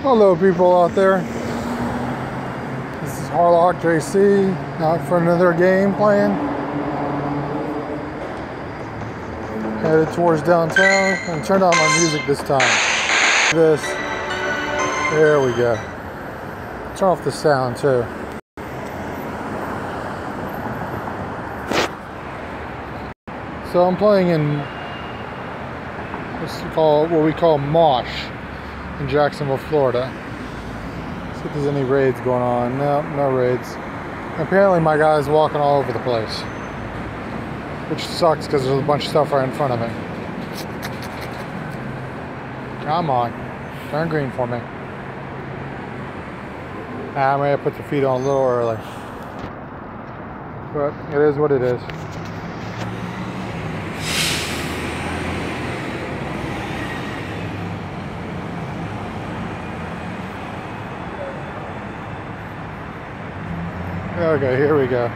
Hello people out there, this is Harlock JC, out for another game plan. Headed towards downtown. I'm gonna turn on my music this time. There we go. Turn off the sound too. So I'm playing in what we call Mosh in Jacksonville, Florida. Let's see if there's any raids going on. No raids. Apparently my guy's walking all over the place, which sucks because there's a bunch of stuff right in front of me. Come on, turn green for me. I may have put the feet on a little early, but it is what it is. Okay, here we go.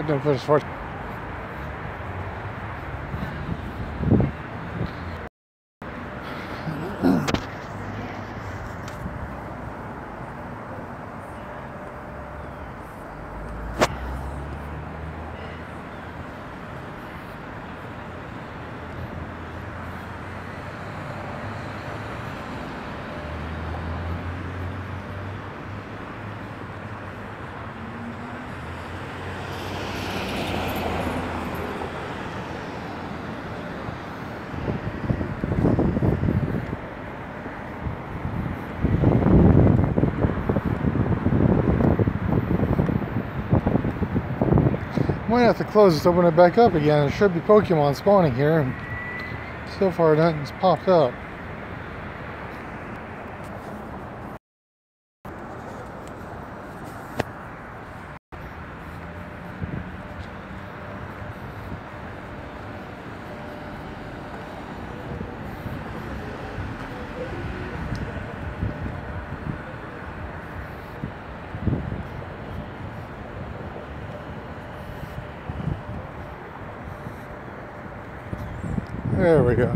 Don't push forward. Might have to close this, open it back up again. There should be Pokemon spawning here, and so far nothing's popped up. There we go.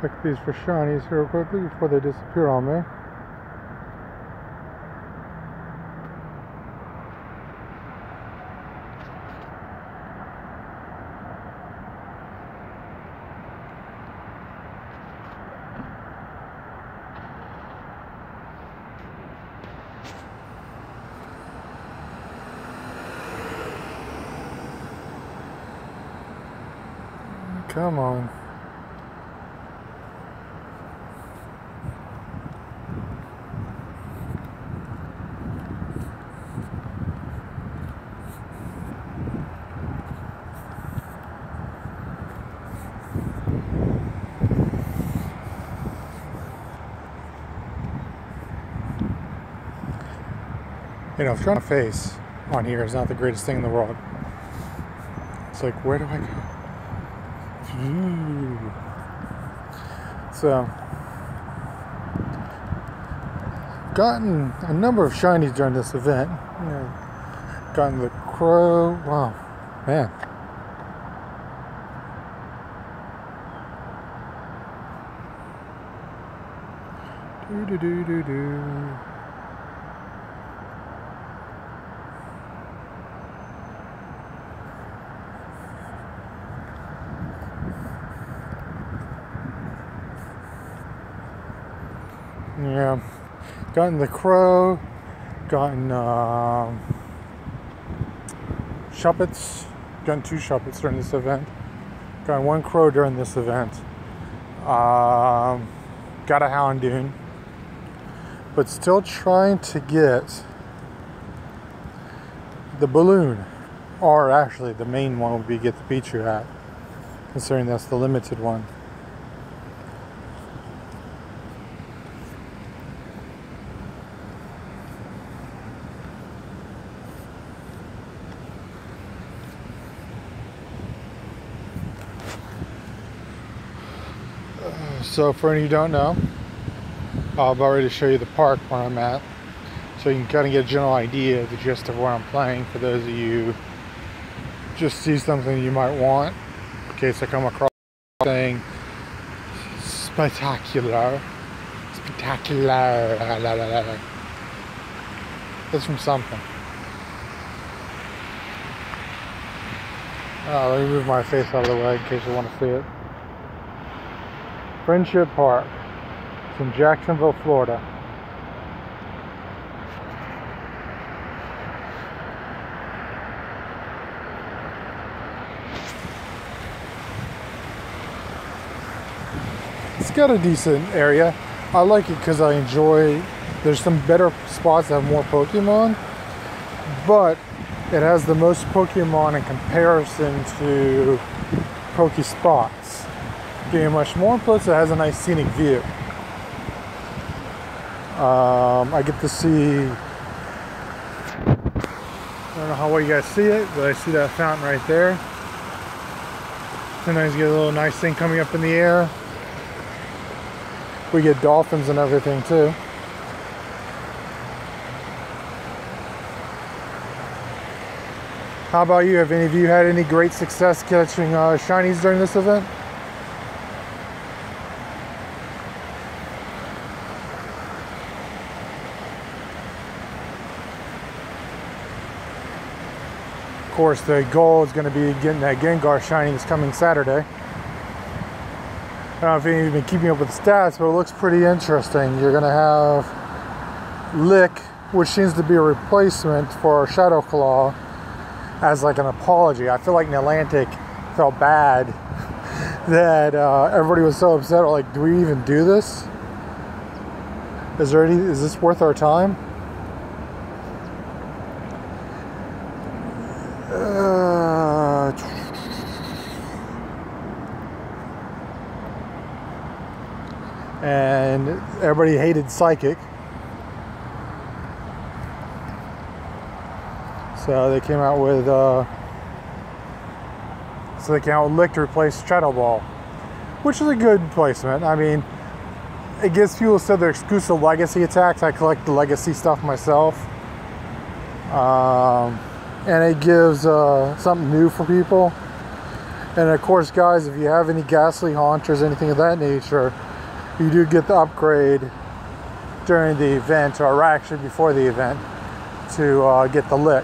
Check these for shinies here real quickly before they disappear on me. Come on. You know, showing a face on here is not the greatest thing in the world. It's like, where do I go? So, gotten a number of shinies during this event. You know, gotten the crow. Wow, man. Do do do do do. Yeah, gotten the crow, gotten Shuppets, gotten 2 Shuppets during this event, gotten 1 crow during this event, got a Houndoon, but still trying to get the balloon, or actually the main one would be get the Pichu hat, considering that's the limited one. So for any of you who don't know, I'm about ready to show you the park where I'm at, so you can kind of get a general idea of the gist of where I'm playing, for those of you who just see something you might want, in case I come across something spectacular. That's from something. Let me move my face out of the way in case you want to see it. Friendship Park. It's in Jacksonville, Florida. It's got a decent area. I like it because I enjoy, there's some better spots that have more Pokemon, but it has the most Pokemon in comparison to Pokespots. Getting much more, plus it has a nice scenic view. I get to see, I don't know how well you guys see it, but I see that fountain right there. Sometimes you get a little nice thing coming up in the air. We get dolphins and everything too. How about you? Have any of you had any great success catching shinies during this event? Of course, the goal is going to be getting that Gengar shiny this coming Saturday. I don't know if any of you have been keeping up with the stats, but it looks pretty interesting. You're going to have Lick, which seems to be a replacement for Shadow Claw, as like an apology. I feel like Niantic felt bad that everybody was so upset. Like, do we even do this? Is this worth our time? And everybody hated Psychic, so they came out with Lick to replace Shadow Ball, which is a good placement. I mean, it gives people still their exclusive legacy attacks. I collect the legacy stuff myself, and it gives something new for people. And of course, guys, if you have any Ghastly Haunters, anything of that nature, you do get the upgrade during the event, or actually before the event, to get the Lick,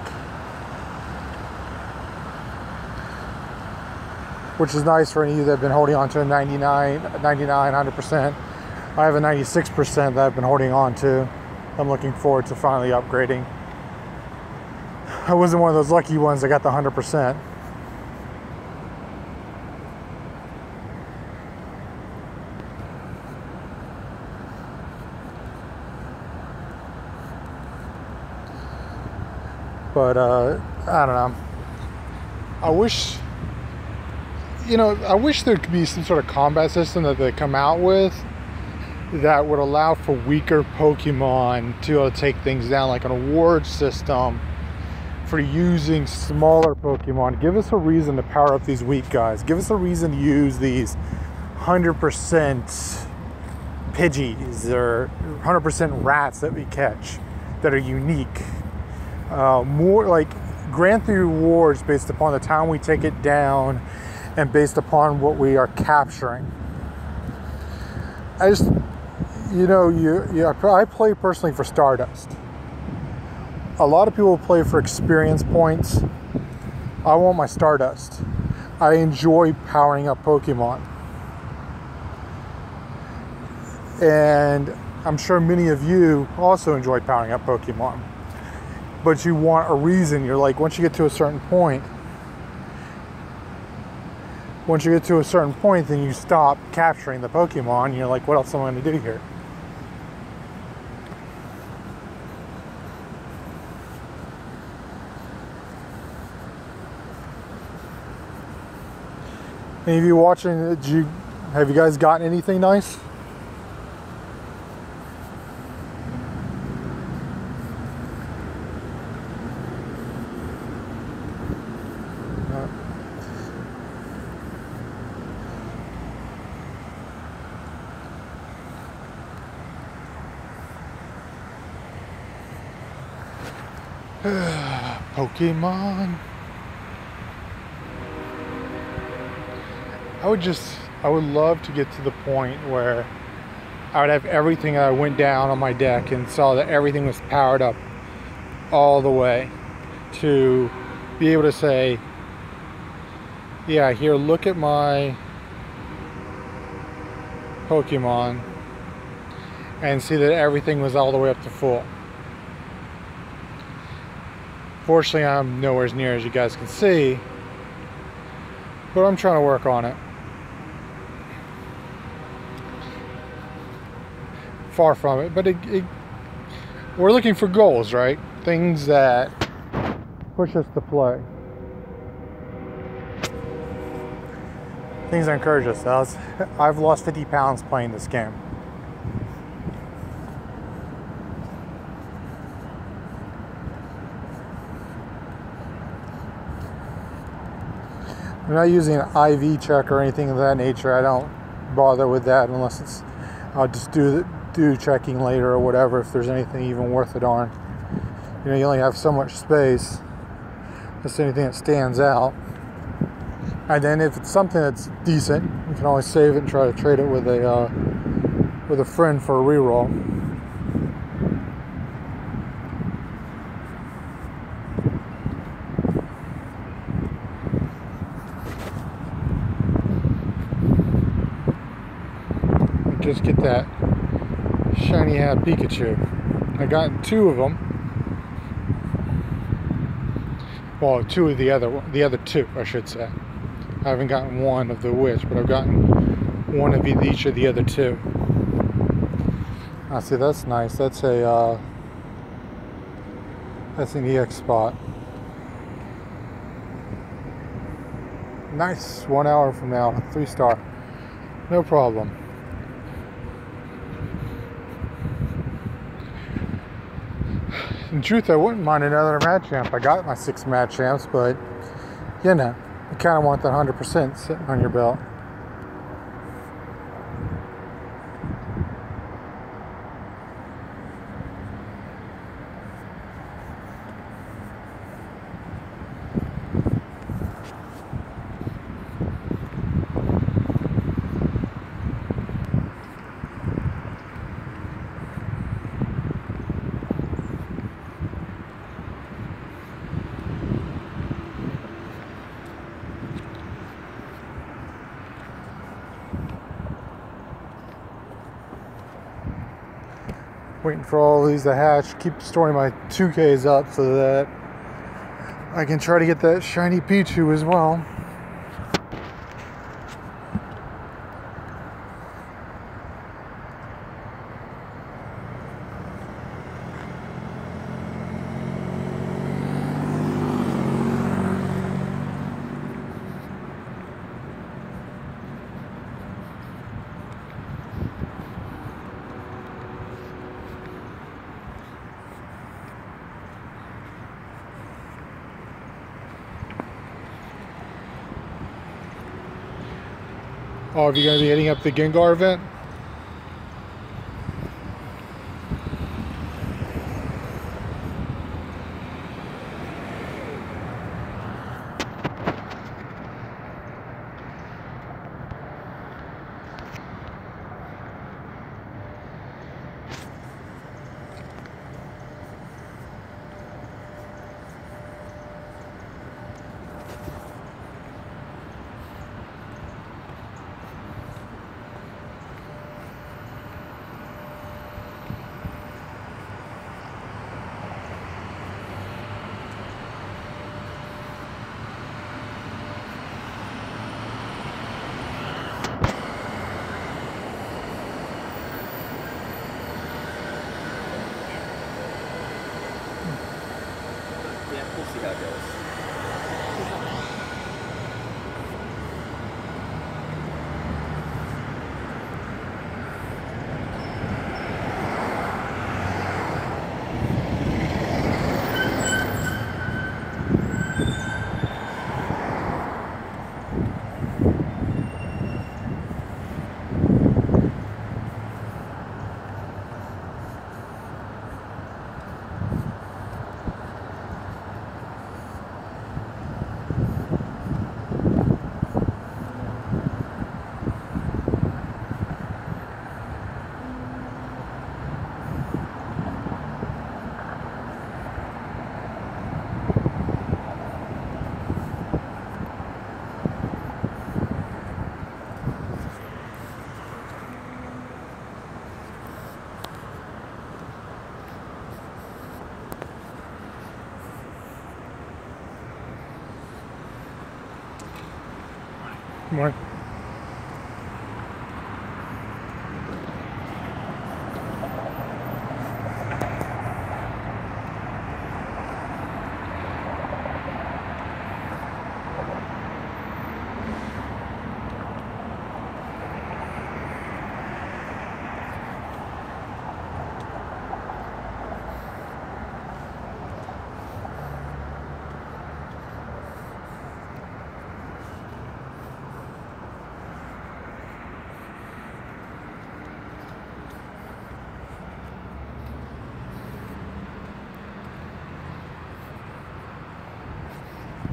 which is nice for any of you that have been holding on to a 99, 100%. I have a 96% that I've been holding on to. I'm looking forward to finally upgrading. I wasn't one of those lucky ones that got the 100%. But I don't know. I wish there could be some sort of combat system that they come out with that would allow for weaker Pokemon to be able to take things down, like an award system for using smaller Pokemon. Give us a reason to power up these weak guys. Give us a reason to use these 100% Pidgeys or 100% rats that we catch that are unique. More like grant the rewards based upon the time we take it down and based upon what we are capturing. I play personally for Stardust. A lot of people play for experience points. I want my Stardust. I enjoy powering up Pokemon. And I'm sure many of you also enjoy powering up Pokemon, but you want a reason. You're like, once you get to a certain point, then you stop capturing the Pokemon. You're like, what else am I going to do here? Any of you watching, have you guys gotten anything nice? Pokemon. I would love to get to the point where I would have everything. I went down on my deck and saw that everything was powered up all the way, to be able to say, yeah, here, look at my Pokemon, and see that everything was all the way up to full. Fortunately, I'm nowhere near, as you guys can see, but I'm trying to work on it. Far from it, but we're looking for goals, right? Things that push us to play. Things that encourage us. I've lost 50 pounds playing this game. I'm not using an IV check or anything of that nature. I don't bother with that unless I'll just do checking later or whatever, if there's anything even worth a darn. You know, you only have so much space. Just anything that stands out. And then if it's something that's decent, you can always save it and try to trade it with a friend for a reroll. Just get that shiny hat Pikachu. I got 2 of them. Well, 2 of the other 2, I should say. I haven't gotten 1 of the which, but I've gotten 1 of each of the other 2. I see, that's nice. That's an EX spot. Nice. 1 hour from now, 3-star. No problem. In truth, I wouldn't mind another Machamp. I got my 6 Machamps, but you know, you kind of want that 100% sitting on your belt. Waiting for all these to hatch. Keep storing my 2Ks up so that I can try to get that shiny Pichu as well. Oh, are you going to be hitting up the Gengar event? Good morning.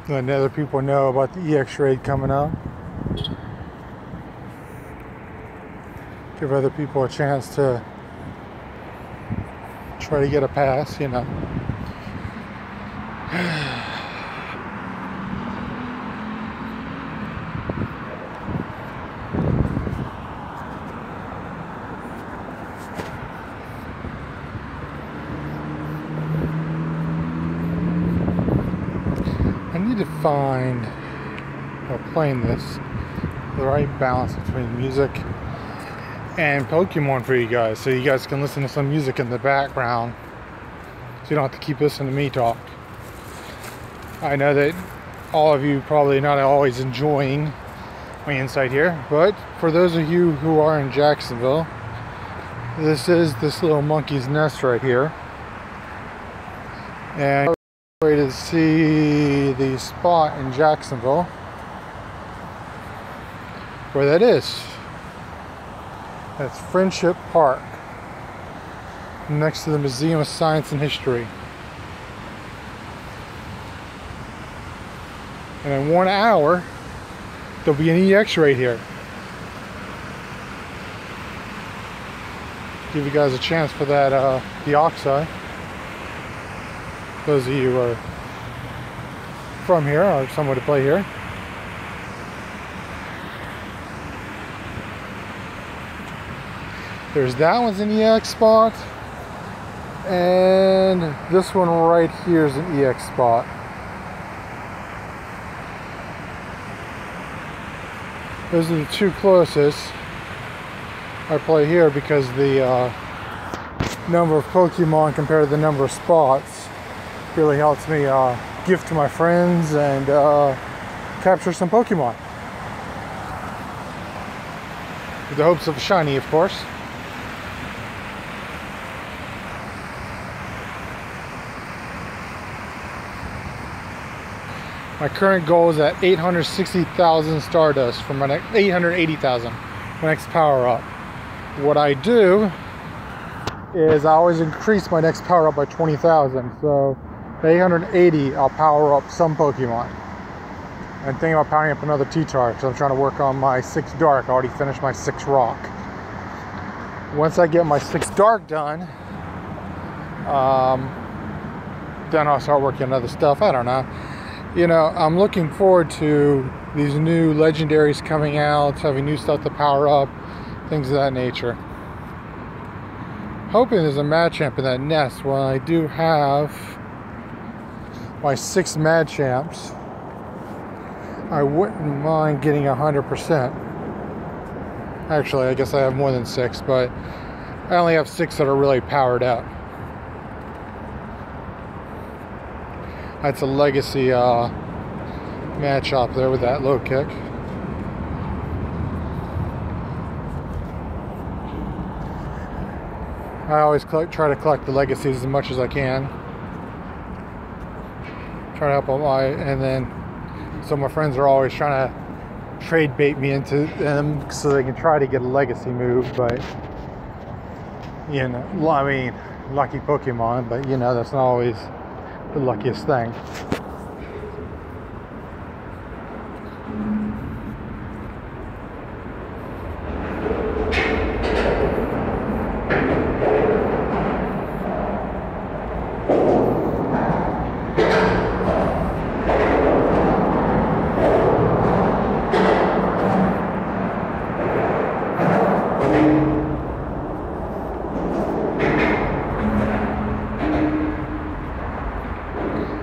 Letting other people know about the EX raid coming up. Give other people a chance to try to get a pass, you know. I need to find, while playing this, the right balance between music and Pokemon for you guys, so you guys can listen to some music in the background, so you don't have to keep listening to me talk. I know that all of you probably not always enjoying my insight here, but for those of you who are in Jacksonville, this is this little monkey's nest right here, and way to see the spot in Jacksonville where that is. That's Friendship Park, next to the Museum of Science and History. And in 1 hour there'll be an EX right here. Give you guys a chance for that the Oxeye. Those of you who are from here or somewhere to play here. There's that one's an EX spot, and this one right here is an EX spot. Those are the two closest. I play here because the number of Pokemon compared to the number of spots really helps me gift to my friends and capture some Pokemon. With the hopes of a shiny, of course. My current goal is at 860,000 Stardust for my next 880,000, my next power up. What I do is I always increase my next power up by 20,000. So at 880, I'll power up some Pokemon. And thinking about powering up another T-Tar, because I'm trying to work on my 6 Dark. I already finished my 6 Rock. Once I get my 6 Dark done, then I'll start working on other stuff. I don't know. You know, I'm looking forward to these new legendaries coming out, having new stuff to power up, things of that nature. Hoping there's a Machamp in that nest. When I do have my 6 Machamps, I wouldn't mind getting 100%. Actually, I guess I have more than 6, but I only have 6 that are really powered up. That's a legacy Machop there with that low kick. I always try to collect the legacies as much as I can. Try to help them, and then some of my friends are always trying to trade bait me into them so they can try to get a legacy move, but you know, I mean, lucky Pokemon, but you know, that's not always the luckiest thing.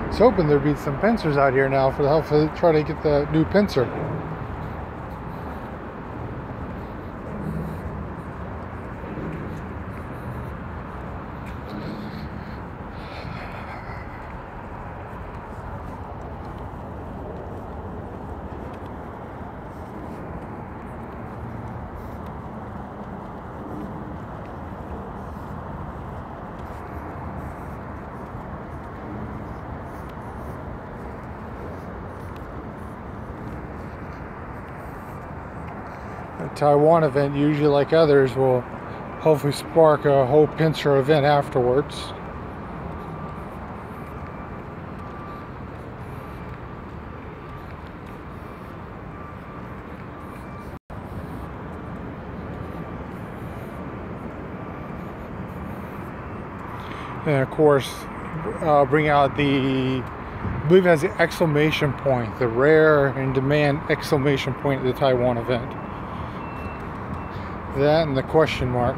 I was hoping there'd be some pincers out here now for the help to try to get the new pincer. The Taiwan event, usually like others, will hopefully spark a whole pincer event afterwards. And of course, bring out the, I believe it has the exclamation point, the rare and demand exclamation point at the Taiwan event. That and the question mark.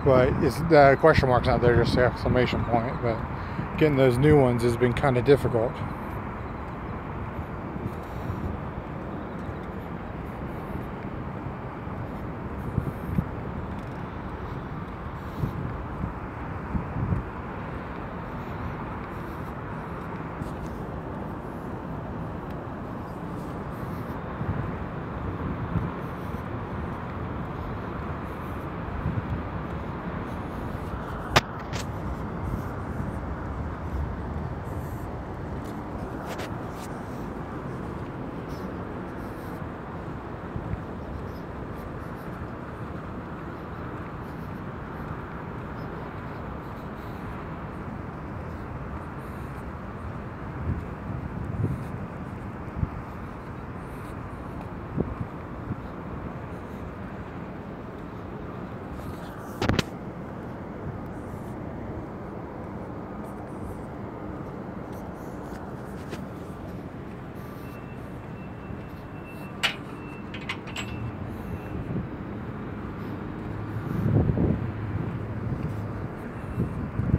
But it's, the question mark's not there, just the exclamation point. But getting those new ones has been kind of difficult.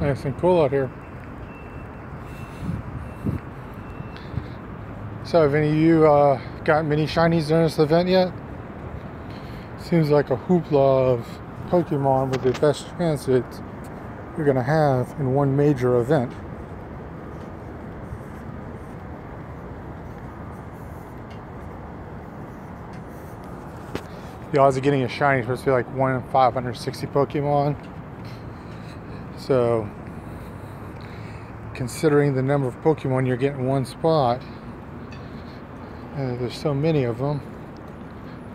Nice and cool out here. So have any of you got many shinies during this event yet? Seems like a hoopla of Pokemon with the best chance that you're going to have in one major event. The odds of getting a shiny is supposed to be like 1 in 560 Pokemon. So, considering the number of Pokemon you're getting in one spot, there's so many of them,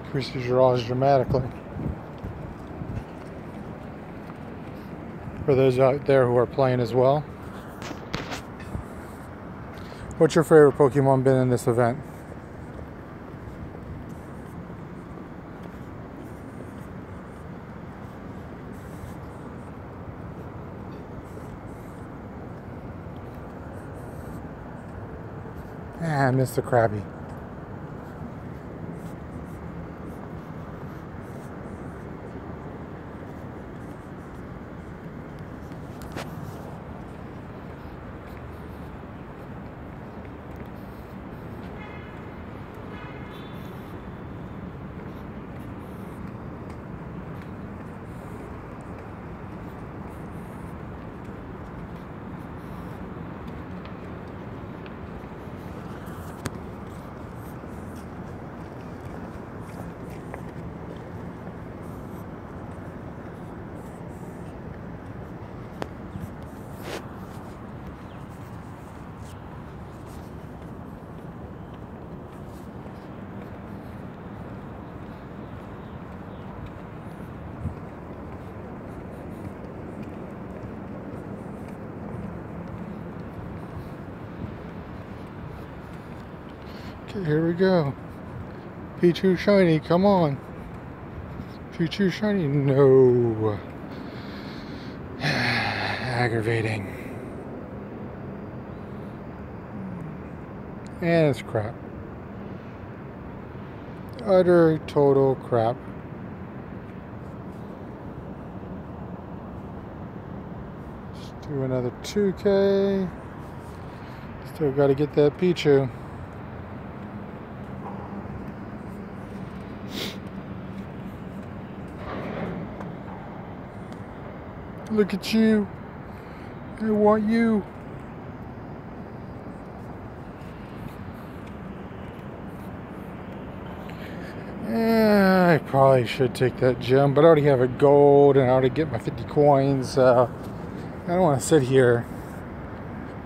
increases your odds dramatically. For those out there who are playing as well, what's your favorite Pokemon been in this event? Ah, Mr. Krabby. Okay, here we go. Pichu shiny, come on. Pichu shiny, no. Aggravating. And it's crap. Utter total crap. Let's do another 2K. Still got to get that Pichu. Look at you. I want you. I probably should take that gem, but I already have a gold and I already get my 50 coins. I don't want to sit here.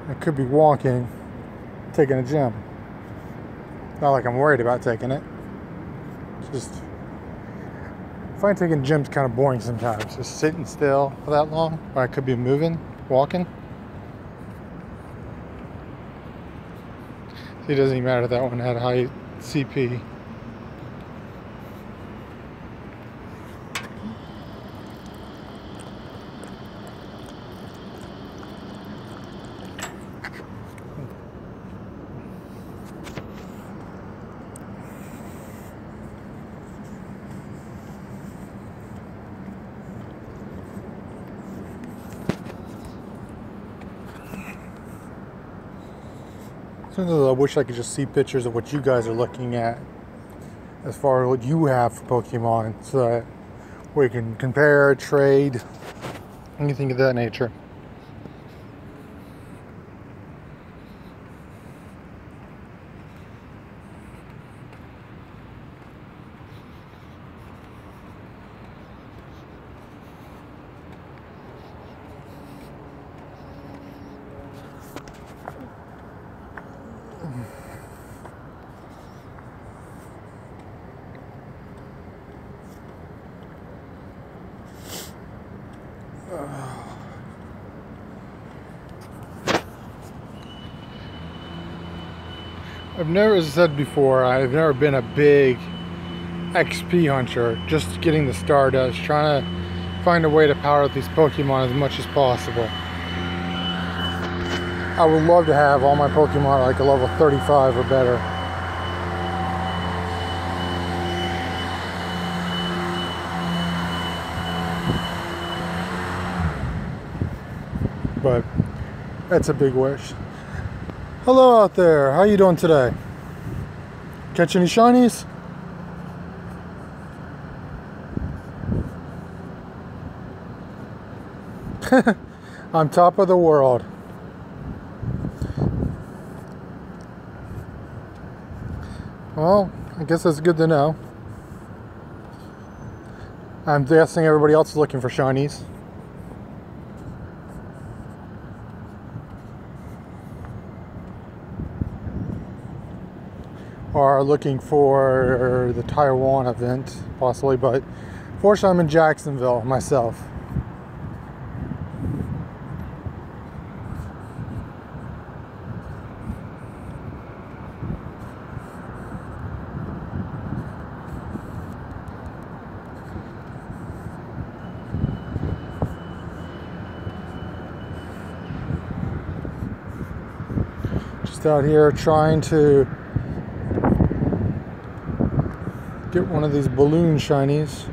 I could be walking, taking a gem. Not like I'm worried about taking it. Just, I find taking gyms kind of boring sometimes. Just sitting still for that long, or I could be moving, walking. See, it doesn't even matter, that one had high CP. Sometimes I wish I could just see pictures of what you guys are looking at as far as what you have for Pokemon, so that we can compare, trade, anything of that nature. I've never, as I said before, I've never been a big XP hunter, just getting the Stardust, trying to find a way to power up these Pokemon as much as possible. I would love to have all my Pokemon like a level 35 or better. But that's a big wish. Hello out there, how you doing today? Catch any shinies? I'm top of the world. Well, I guess that's good to know. I'm guessing everybody else is looking for shinies. Are looking for the Taiwan event, possibly, but fortunately I'm in Jacksonville myself. Just out here trying to get one of these balloon shinies.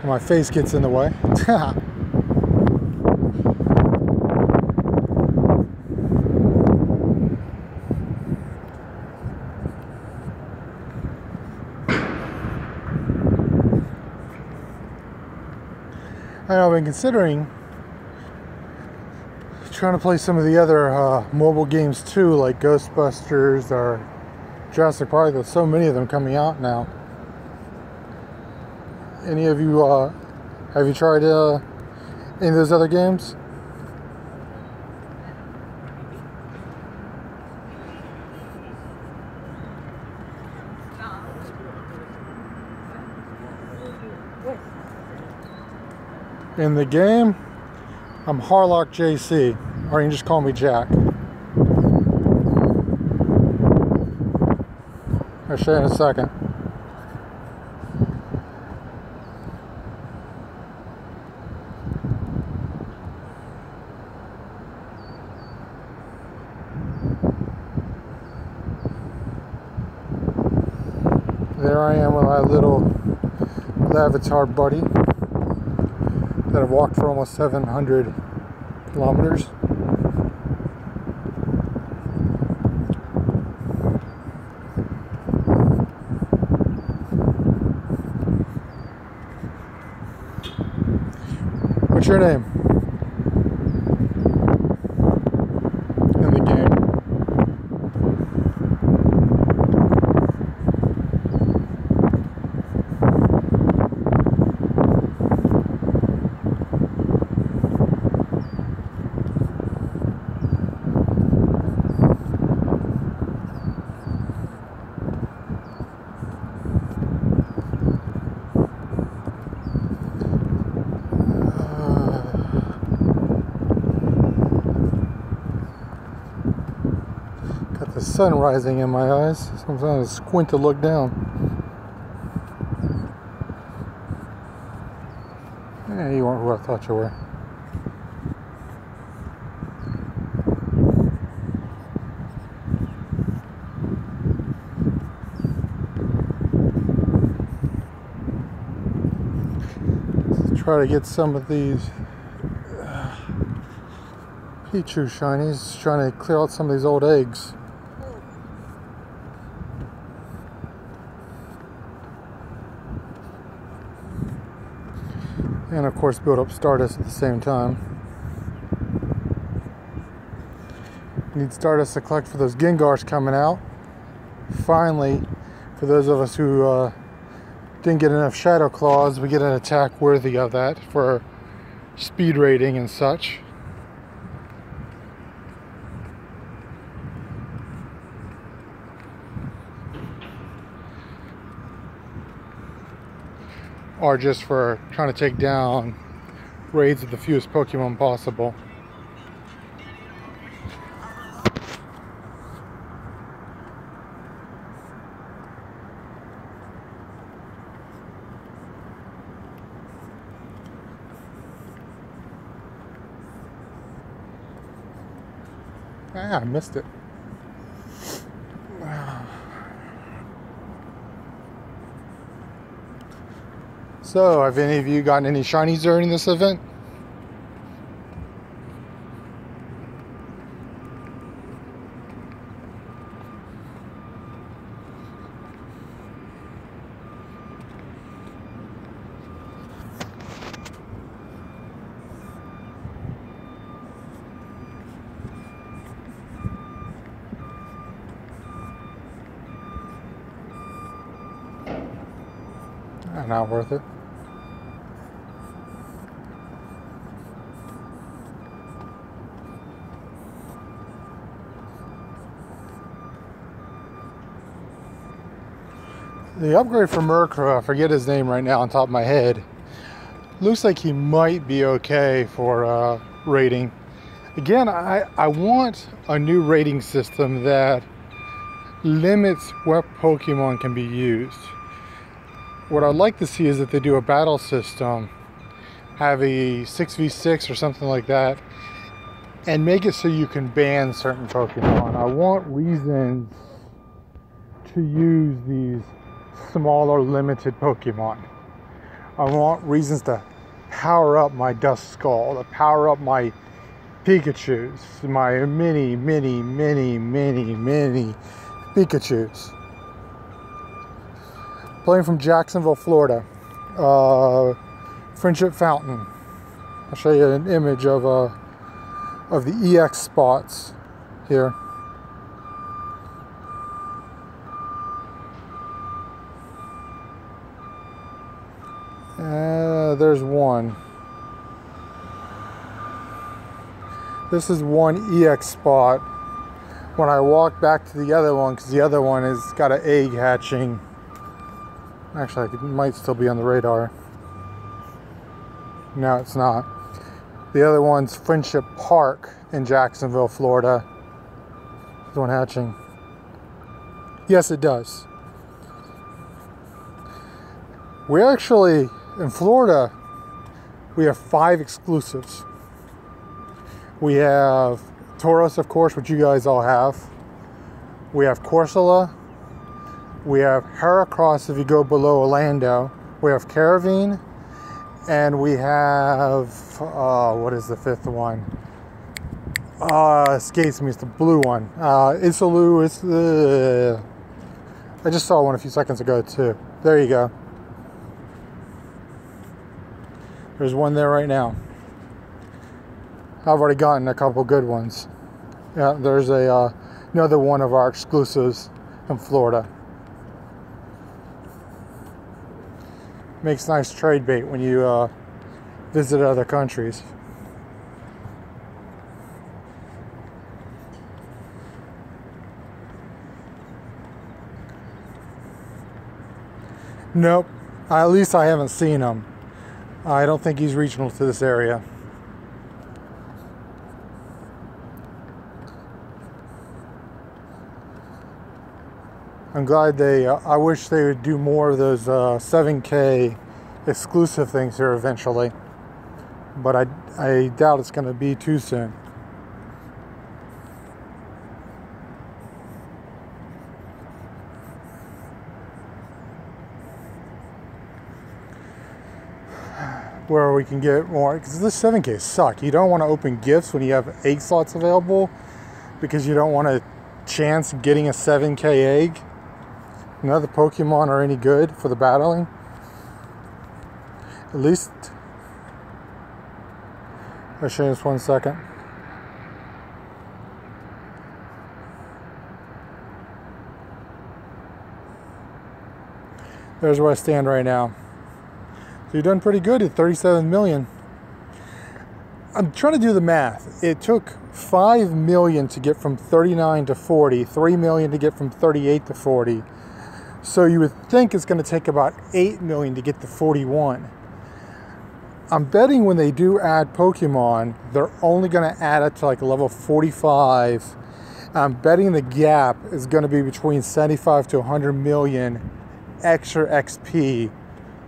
My face gets in the way. I've been considering trying to play some of the other mobile games too, like Ghostbusters or Jurassic Park. There's so many of them coming out now. Any of you, have you tried any of those other games? In the game, I'm Harlock JC, or you can just call me Jack. I'll show you in a second. There I am with my little Lavatar buddy that I've walked for almost 700 kilometers. What's your name? In the game. sun rising in my eyes, so I'm trying to squint to look down. Yeah, you weren't who I thought you were. Let's try to get some of these Pichu shinies, trying to clear out some of these old eggs. And of course build up Stardust at the same time. Need Stardust to collect for those Gengars coming out. Finally, for those of us who didn't get enough Shadow Claws, we get an attack worthy of that for speed rating and such. Or just for trying to take down raids of the fewest Pokemon possible. Ah, I missed it. So, have any of you gotten any shinies during this event? Not worth it. The upgrade for Murkrow, I forget his name right now on top of my head. Looks like he might be okay for rating. Again, I want a new rating system that limits what Pokemon can be used. What I'd like to see is that they do a battle system, have a 6v6 or something like that, and make it so you can ban certain Pokemon. I want reasons to use these smaller, limited Pokemon. I want reasons to power up my Duskull, to power up my Pikachus, my mini Pikachus. Playing from Jacksonville, Florida. Friendship Fountain. I'll show you an image of the EX spots here. There's one. This is one EX spot. When I walk back to the other one, because the other one has got an egg hatching. Actually, it might still be on the radar. No, it's not. The other one's Friendship Park in Jacksonville, Florida. There's one hatching. Yes, it does. We actually, in Florida, we have 5 exclusives. We have Tauros, of course, which you guys all have. We have Corsola. We have Heracross if you go below Orlando. We have Caravine. And we have, what is the 5th one? Escapes me, it's the blue one. Isaloo, it's the... I just saw one a few seconds ago too. There you go. There's one there right now. I've already gotten a couple good ones. Yeah, there's another one of our exclusives in Florida. Makes nice trade bait when you visit other countries. Nope, at least I haven't seen him. I don't think he's regional to this area. I'm glad they, I wish they would do more of those 7K exclusive things here eventually. But I doubt it's going to be too soon. Where we can get more, because this 7K suck. You don't want to open gifts when you have egg slots available, because you don't want to chance getting a 7K egg. None of the Pokemon are any good for the battling. At least, I'll show you this 1 second. There's where I stand right now. So you're doing pretty good at 37 million. I'm trying to do the math. It took 5 million to get from 39 to 40, 3 million to get from 38 to 40. So you would think it's going to take about 8 million to get to 41. I'm betting when they do add Pokemon, they're only going to add it to like level 45. I'm betting the gap is going to be between 75 to 100 million extra XP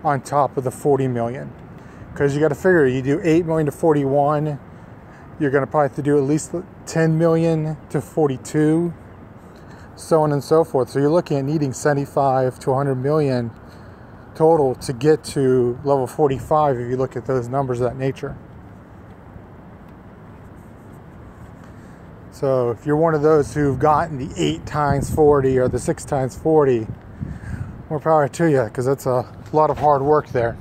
on top of the 40 million. Because you got to figure, you do 8 million to 41, you're going to probably have to do at least 10 million to 42, so on and so forth. So you're looking at needing 75 to 100 million total to get to level 45 if you look at those numbers of that nature. So if you're one of those who've gotten the 8 times 40 or the 6 times 40, more power to you, because that's a lot of hard work there.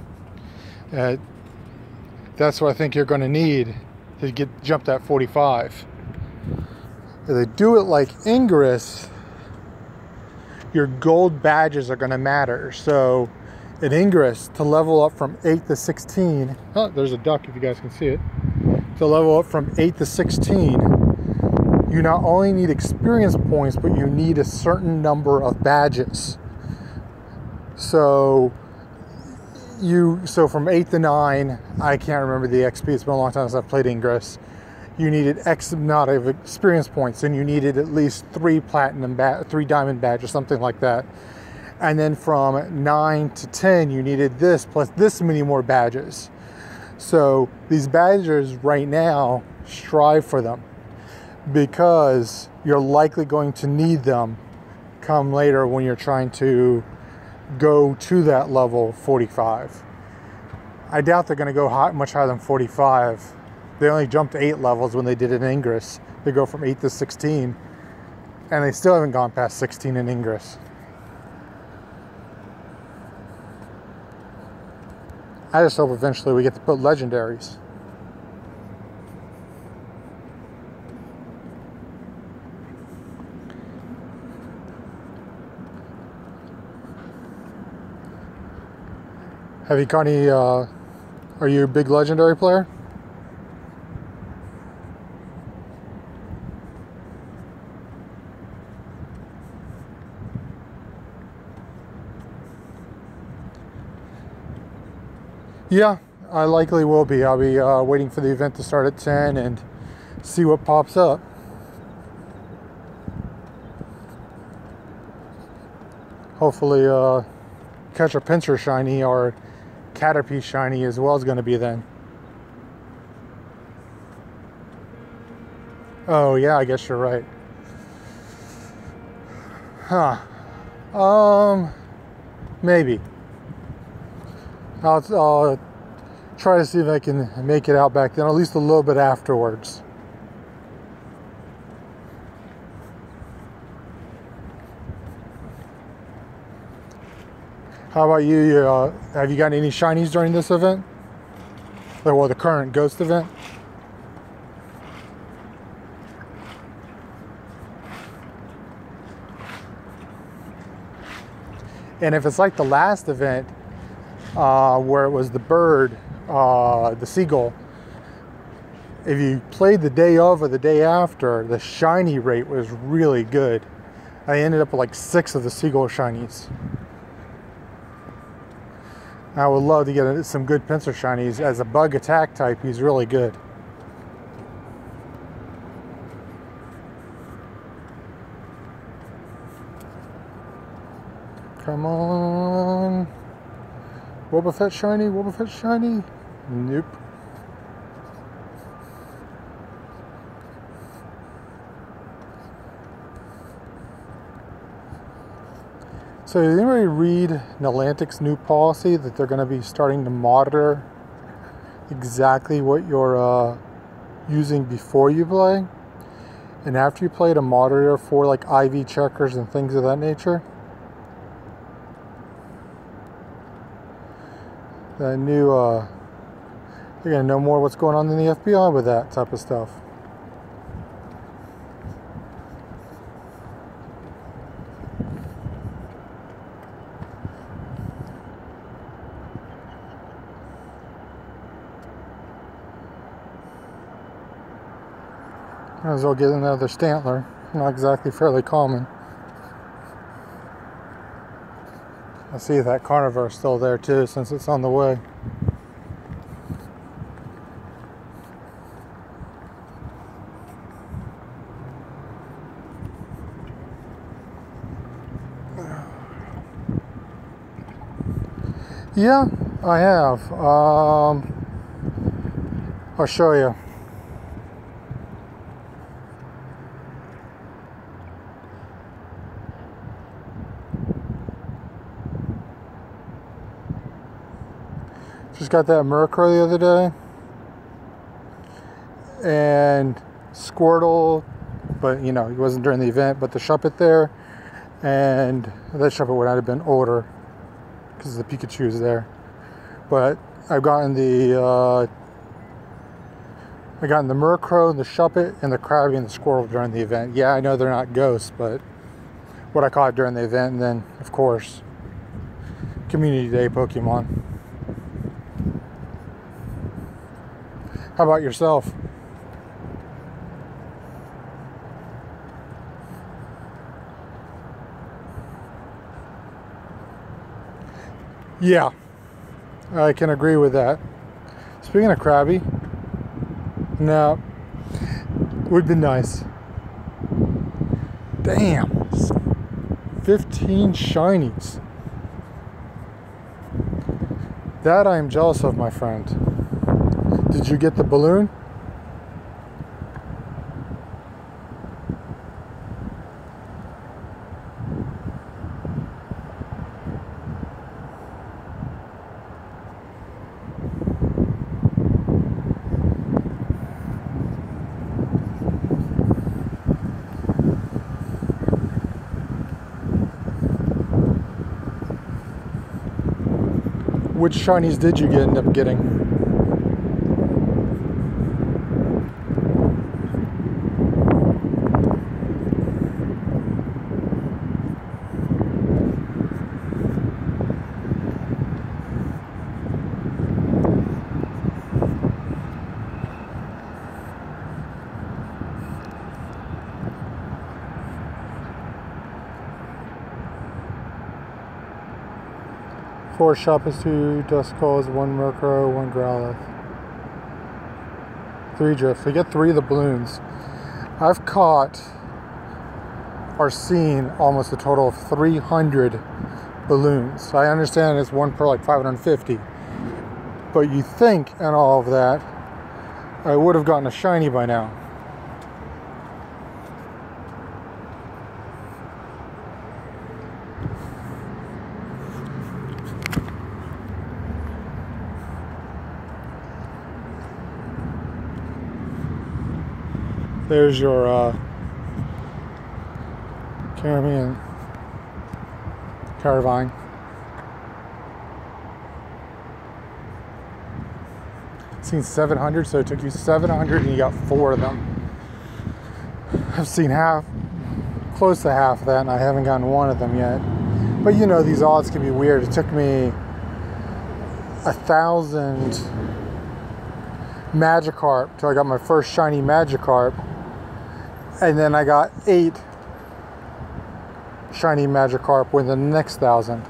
That's what I think you're going to need to jump that 45. If they do it like Ingress, your gold badges are going to matter. So in Ingress, to level up from 8 to 16, oh, there's a duck if you guys can see it. To level up from 8 to 16, you not only need experience points, but you need a certain number of badges. So from 8 to 9, I can't remember the XP, it's been a long time since I've played Ingress. You needed X amount of experience points, and you needed at least 3 diamond badges, something like that. And then from 9 to 10, you needed this plus this many more badges. So these badges right now, strive for them, because you're likely going to need them come later when you're trying to go to that level 45. I doubt they're going to go much higher than 45. They only jumped 8 levels when they did it in Ingress. They go from 8 to 16, and they still haven't gone past 16 in Ingress. I just hope eventually we get to put legendaries. Have you caught any, are you a big legendary player? Yeah, I likely will be. I'll be waiting for the event to start at 10 and see what pops up. Hopefully catch a Pinsir shiny or Caterpie shiny as well is going to be then. Oh yeah, I guess you're right. Huh. Maybe. I'll try to see if I can make it out back then, at least a little bit afterwards. How about you? Have you got any shinies during this event? Or the current Ghost event? And if it's like the last event, where it was the bird, the seagull, if you played the day of or the day after, the shiny rate was really good. I ended up with like 6 of the seagull shinies. I would love to get some good Pinsir shinies. As a bug attack type, he's really good. Come on. Wobbuffet shiny, Wobbuffet shiny. Nope. So did anybody read Niantic's new policy that they're going to be starting to monitor exactly what you're using before you play and after you play, to monitor for like IV checkers and things of that nature? That new, you're going to know more what's going on in the FBI with that type of stuff. Might as well get another Stantler. Not exactly fairly common. I see that Carnivore is still there too, since it's on the way. Yeah, I have. I'll show you. Just got that Murkrow the other day, and Squirtle, but you know, he wasn't during the event, but the Shuppet there, and that Shuppet would have been older because the Pikachu is there. But I've gotten the Murkrow, the Shuppet, and the Krabby and the Squirtle during the event. Yeah, I know they're not ghosts, but what I caught during the event, and then of course Community Day Pokemon. How about yourself? Yeah, I can agree with that. Speaking of Krabby, no, would be nice. Damn, 15 shinies. That I am jealous of, my friend. Did you get the balloon? Which shinies did you end up getting? Four Shuppets, 2 Duskulls, 1 Murkrow, 1 Growlithe. 3 Drift. We get 3 of the balloons. I've caught or seen almost a total of 300 balloons. I understand it's one per like 550. But you think in all of that, I would have gotten a shiny by now. There's your Caravine. Seen 700, so it took you 700 and you got 4 of them. I've seen close to half of that, and I haven't gotten 1 of them yet. But you know, these odds can be weird. It took me 1,000 Magikarp till I got my first shiny Magikarp. And then I got 8 shiny Magikarp within the next 1,000.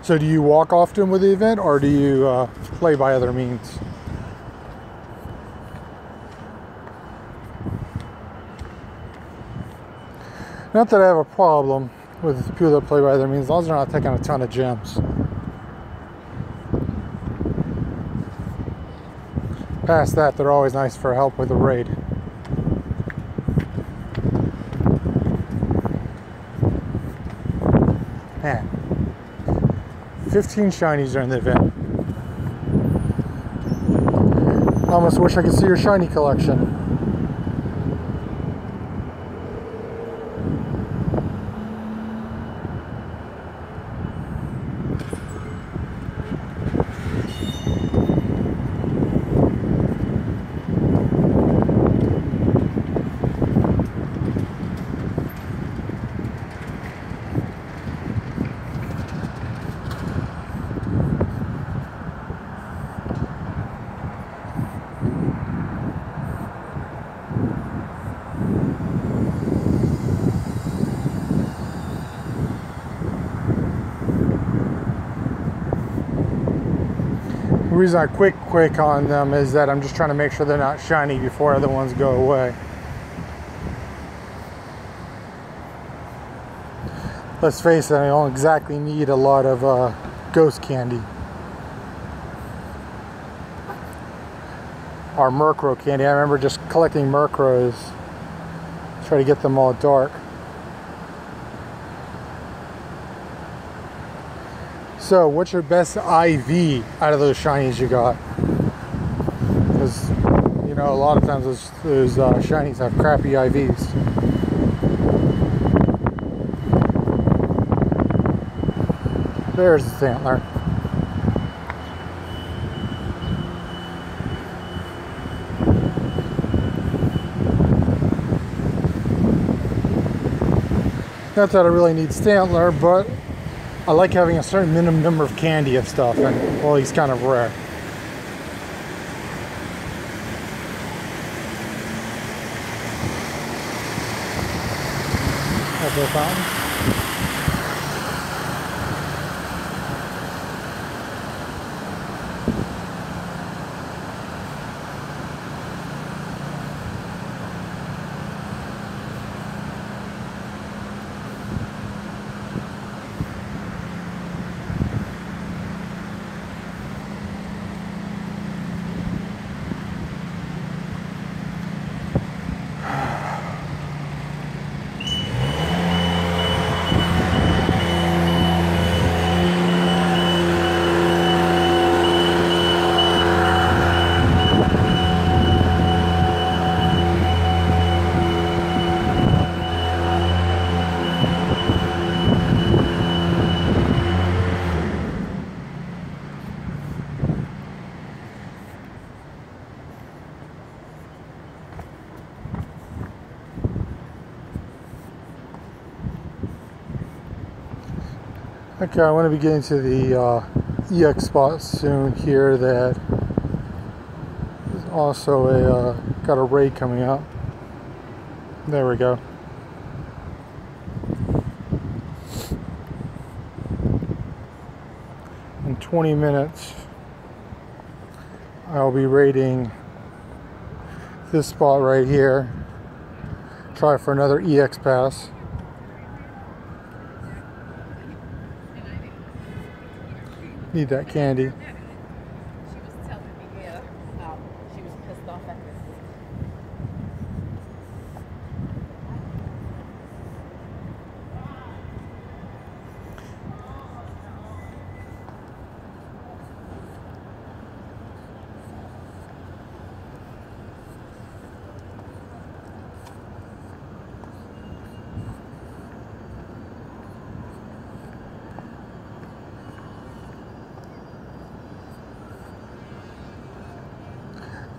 So do you walk often with the event, or do you play by other means? Not that I have a problem with people that play by other means, as long as they're not taking a ton of gems. Past that, they're always nice for help with a raid. Man, 15 shinies during the event. I almost wish I could see your shiny collection. The reason I quick on them is that I'm just trying to make sure they're not shiny before other ones go away. Let's face it, I don't exactly need a lot of ghost candy. Or Murkrow candy. I remember just collecting Murkrows. Try to get them all dark. So, what's your best IV out of those shinies you got? Because, you know, a lot of times those shinies have crappy IVs. There's the Stantler. Not that I really need Stantler, but I like having a certain minimum number of candy of stuff, and well, he's kind of rare. That's the fountain. Okay, I want to be getting to the EX spot soon here that is also got a raid coming up. There we go. In 20 minutes, I'll be raiding this spot right here. Try for another EX pass. Need that candy. She was telling me, yeah, she was pissed off at this.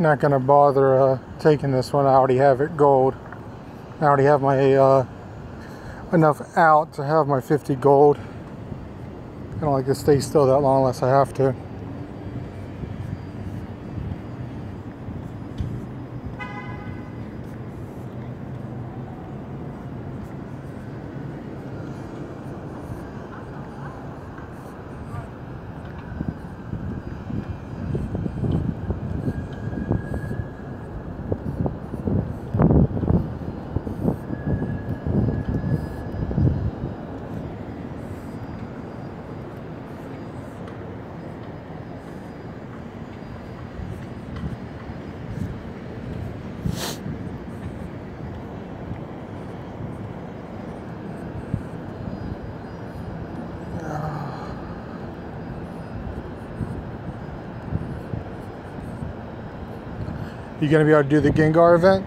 Not gonna bother taking this one. I already have it gold. I already have my enough out to have my 50 gold. I don't like to stay still that long unless I have to. You gonna be able to do the Gengar event?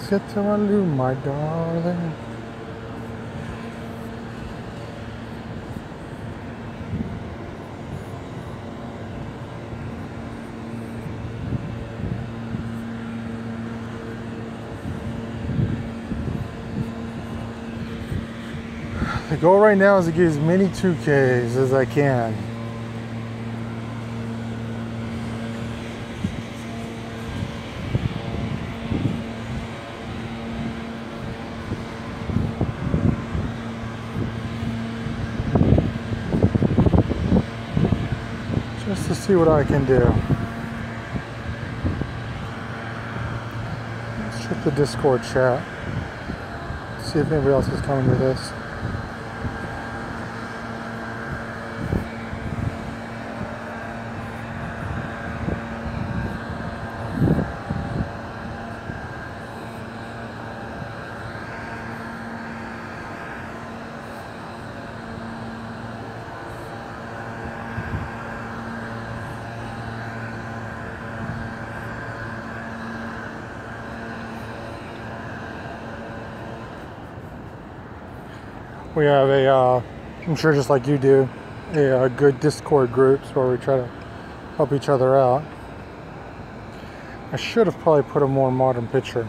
Get to my loo, my darling. The goal right now is to get as many 2Ks as I can. Just to see what I can do. Let's check the Discord chat. See if anybody else is coming to this. We have I'm sure just like you do, a good Discord groups where we try to help each other out. I should have probably put a more modern picture.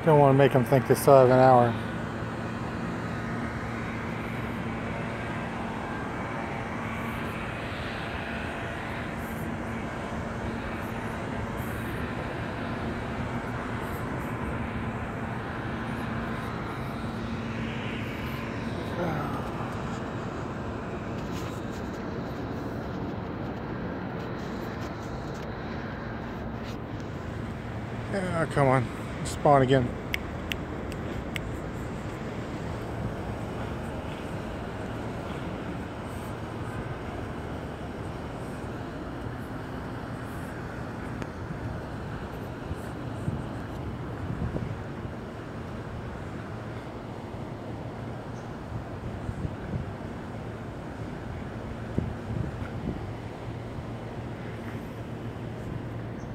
Don't want to make them think they still have an hour. Yeah, come on, spawn again.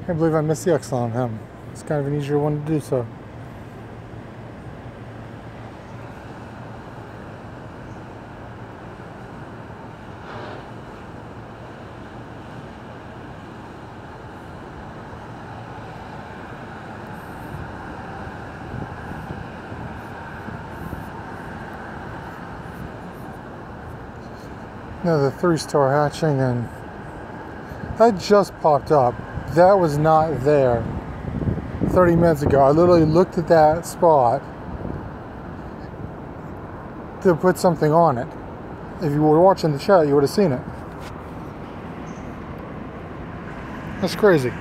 I can't believe I missed the X on him. It's kind of an easier one to do so. Now the 3-star hatching, and that just popped up. That was not there 30 minutes ago. I literally looked at that spot to put something on it. If you were watching the chat, you would have seen it. That's crazy.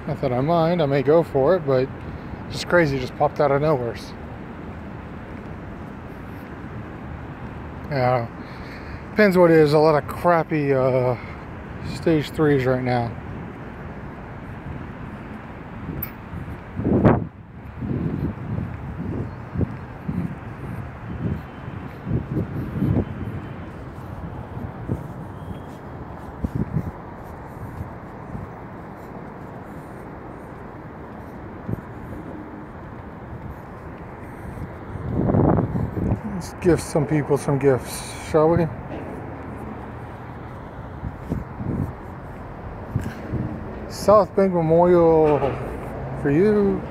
Not that I mind, I may go for it, but just crazy, it just popped out of nowhere. Yeah, depends what it is. A lot of crappy stage 3s right now. gift some people some gifts, shall we? South Bank Memorial for you.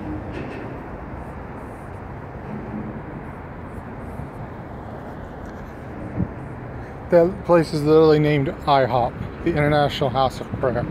That place is literally named IHOP, the International House of Prayer.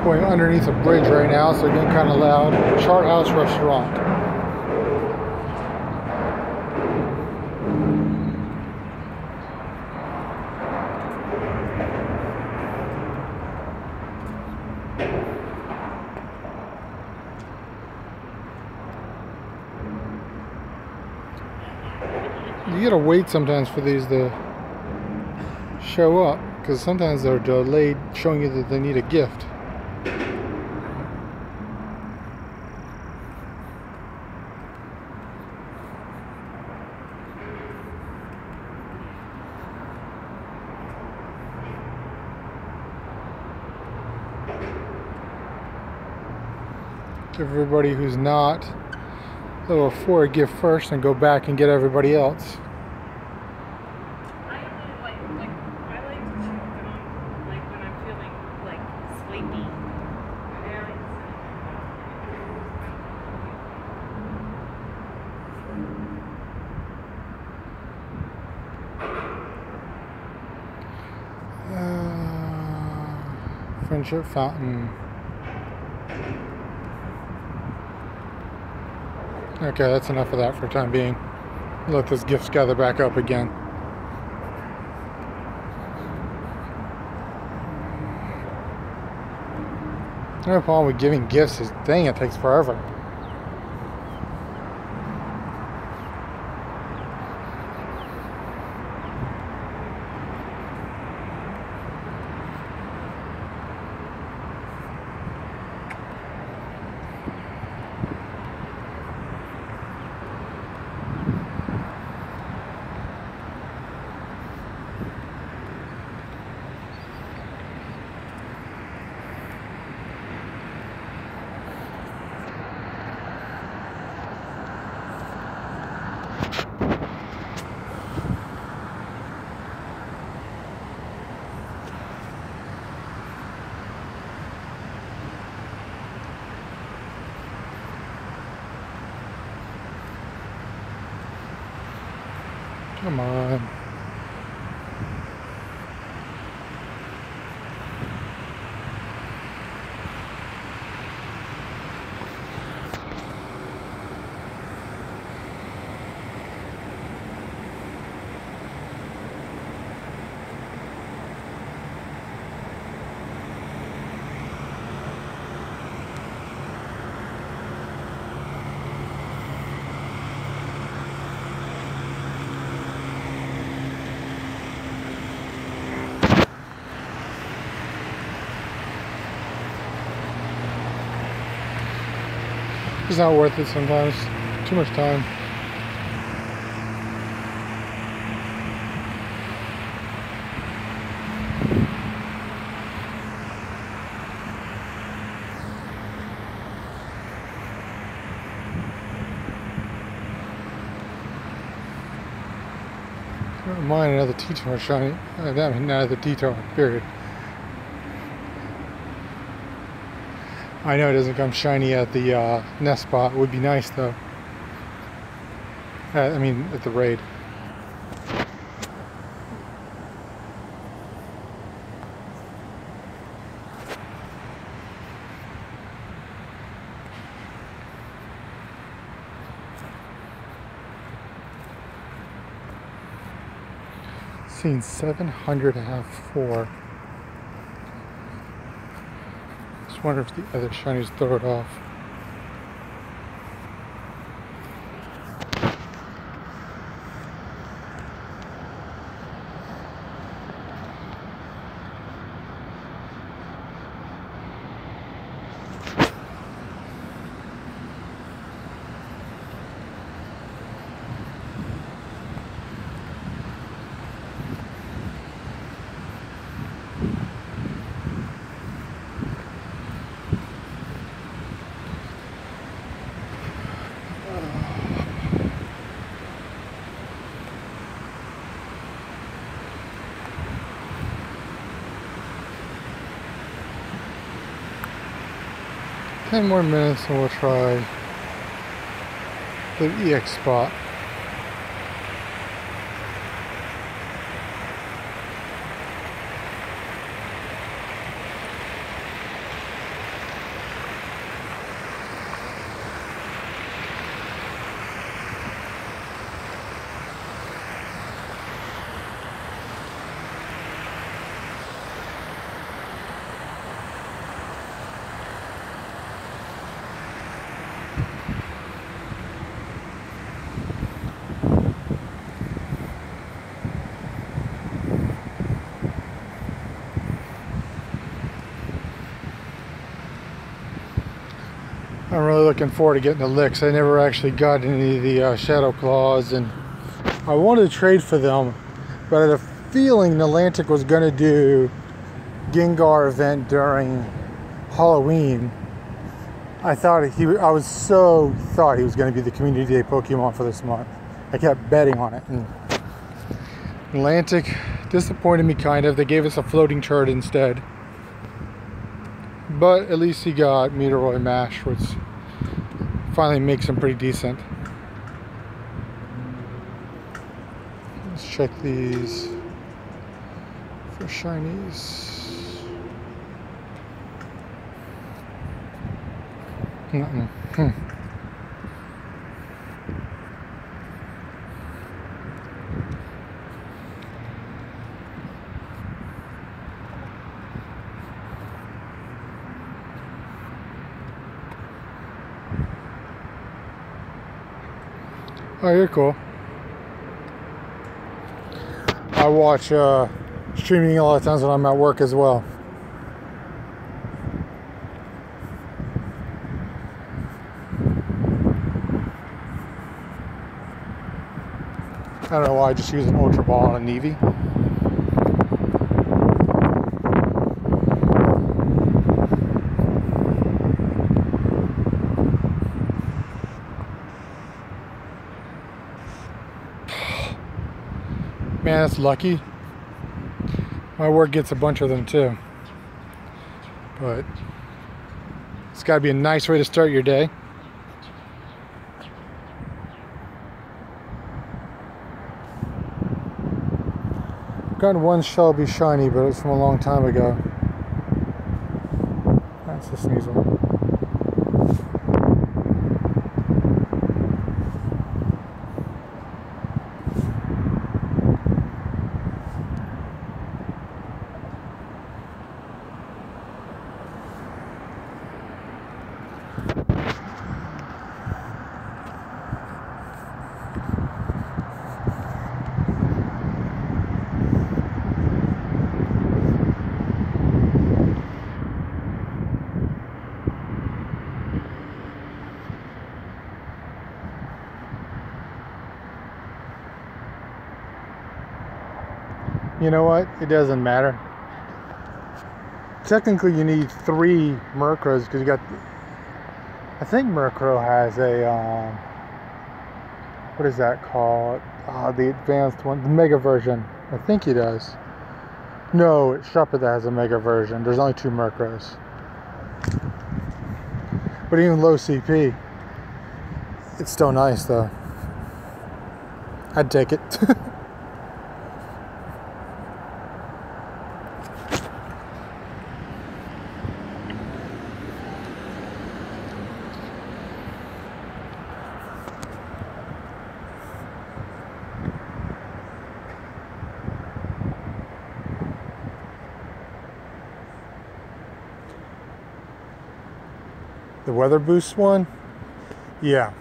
Going underneath a bridge right now, so getting kind of loud. Chart House Restaurant. You gotta wait sometimes for these to show up, because sometimes they're delayed showing you that they need a gift. Everybody who's not, they'll afford a gift first and go back and get everybody else. I like to chew gum like when I'm feeling like sleepy. Friendship Fountain. Okay, that's enough of that for the time being. Let those gifts gather back up again. The only problem with giving gifts is, dang, it takes forever. Come on. It's not worth it sometimes. Too much time. I don't mind another T-Tar shiny. I mean, another T-Tar, period. I know it doesn't come shiny at the nest spot. It would be nice though. I mean, at the raid. Seen 700 to have 4. Just wonder if the other shinies throw it off. 10 more minutes and we'll try the EX spot. I'm really looking forward to getting the licks. I never actually got any of the shadow claws, and I wanted to trade for them, but I had a feeling Niantic was going to do Gengar event during Halloween. I thought he was going to be the Community Day Pokemon for this month. I kept betting on it, and Niantic disappointed me kind of. They gave us a floating turd instead. But at least he got Meteoroid Mash, which finally makes him pretty decent. Let's check these for shinies. Oh, you're cool. I watch streaming a lot of times when I'm at work as well. I don't know why I just use an Ultra Ball on a Navy. Man, that's lucky. My work gets a bunch of them too. But it's got to be a nice way to start your day. I've gotten one Shelby shiny, but it was from a long time ago. That's a Sneasel. You know what? It doesn't matter. Technically, you need 3 Murkrows because you got. I think Murkrow has a. What is that called? The advanced one, the Mega version. I think he does. No, it's Sharper that has a Mega version. There's only 2 Murkrows. But even low CP, it's still nice though. I'd take it. The weather boost one? Yeah.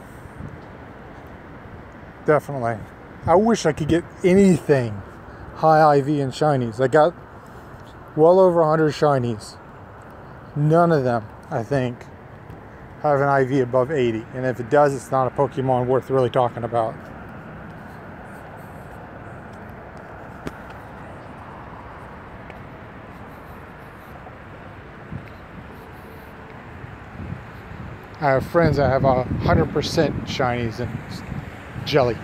Definitely. I wish I could get anything high IV and shinies. I got well over 100 shinies. None of them, I think, have an IV above 80. And if it does, it's not a Pokemon worth really talking about. I have friends that have 100% shinies and jelly.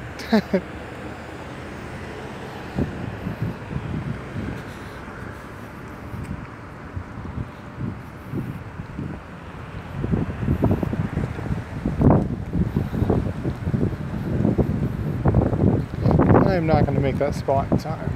am not going to make that spot in time.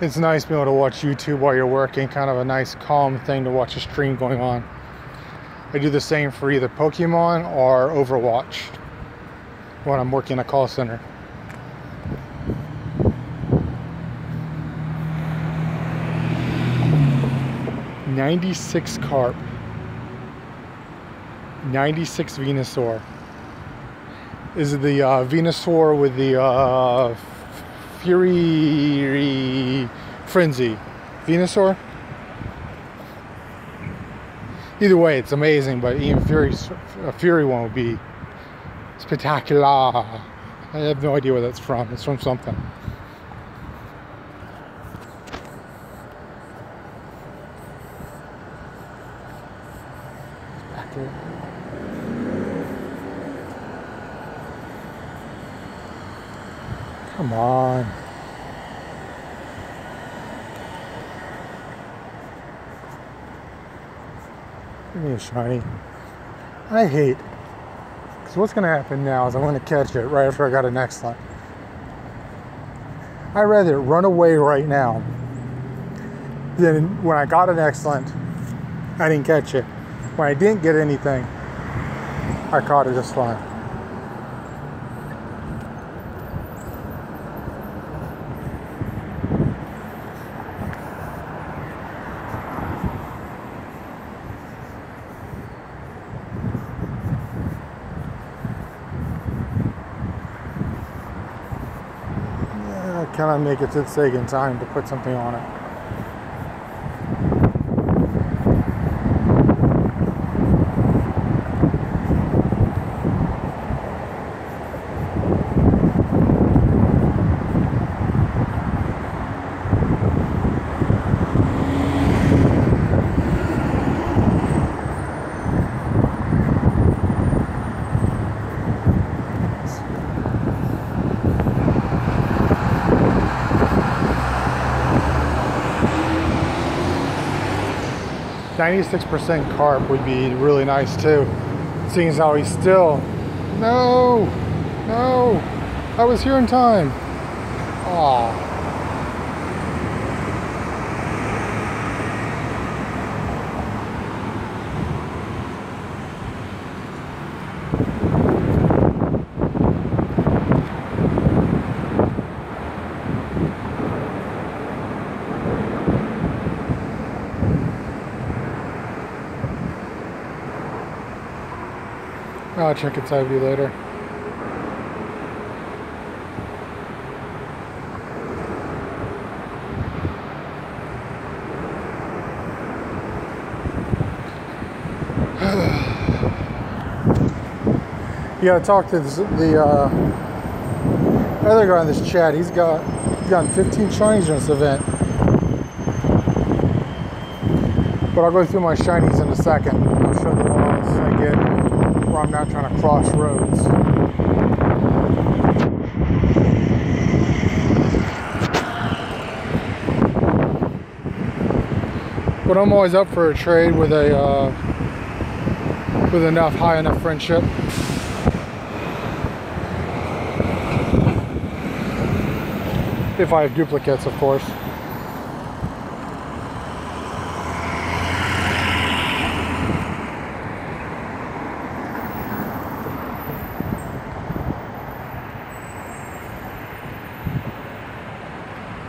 It's nice being able to watch YouTube while you're working, kind of a nice calm thing to watch a stream going on. I do the same for either Pokemon or Overwatch when I'm working a call center. $96 carp, 96 Venusaur. Is it the Venusaur with the Fury Frenzy Venusaur? Either way, it's amazing, but even a Fury one would be spectacular. I have no idea where that's from. It's from something. Come on. Give me a shiny. I hate. Because what's going to happen now is I'm going to catch it right after I got an excellent. I'd rather run away right now than when I got an excellent, I didn't catch it. When I didn't get anything, I caught it just fine. Can I make it to the Sega in time to put something on it? .96% carp would be really nice too, seeing as how he's still. No, I was here in time. Aw. I'll check inside view later. You gotta talk to the other guy in this chat. He's gotten 15 shinies in this event. But I'll go through my shinies in a second. I'll show you what else I get where I'm not trying to cross roads. But I'm always up for a trade with a with high enough friendship. If I have duplicates, of course.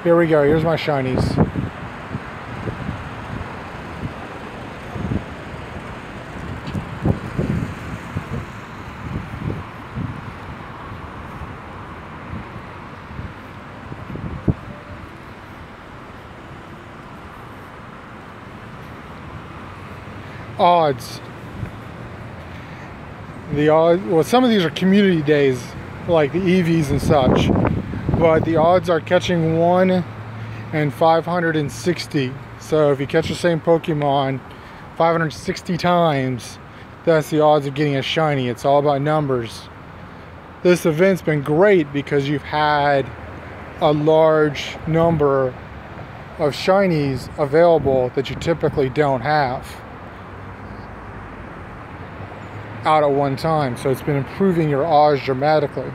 Here we go, here's my shinies. Odds. The odds, well, some of these are community days, like the EVs and such, but the odds are catching 1 in 560. So if you catch the same Pokemon 560 times, that's the odds of getting a shiny. It's all about numbers. this event's been great because you've had a large number of shinies available that you typically don't have out at one time. So it's been improving your odds dramatically.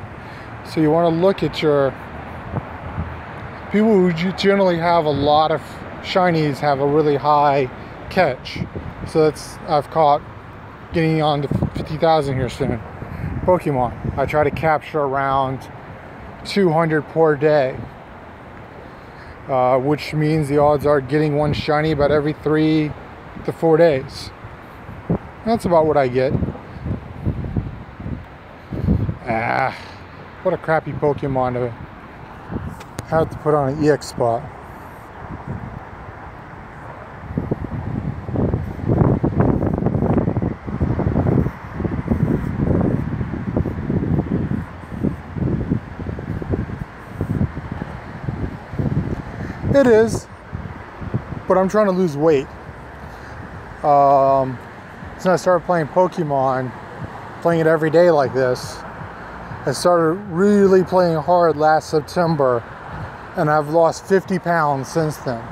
So you want to look at your people who generally have a lot of shinies have a really high catch. So that's, I've caught getting on to 50,000 here soon. Pokemon, I try to capture around 200 per day, which means the odds are getting one shiny about every 3 to 4 days. That's about what I get. What a crappy Pokemon to have to put on an EX spot. It is, but I'm trying to lose weight. Since I started playing Pokemon, playing it every day like this, I started really playing hard last September, and I've lost 50 pounds since then.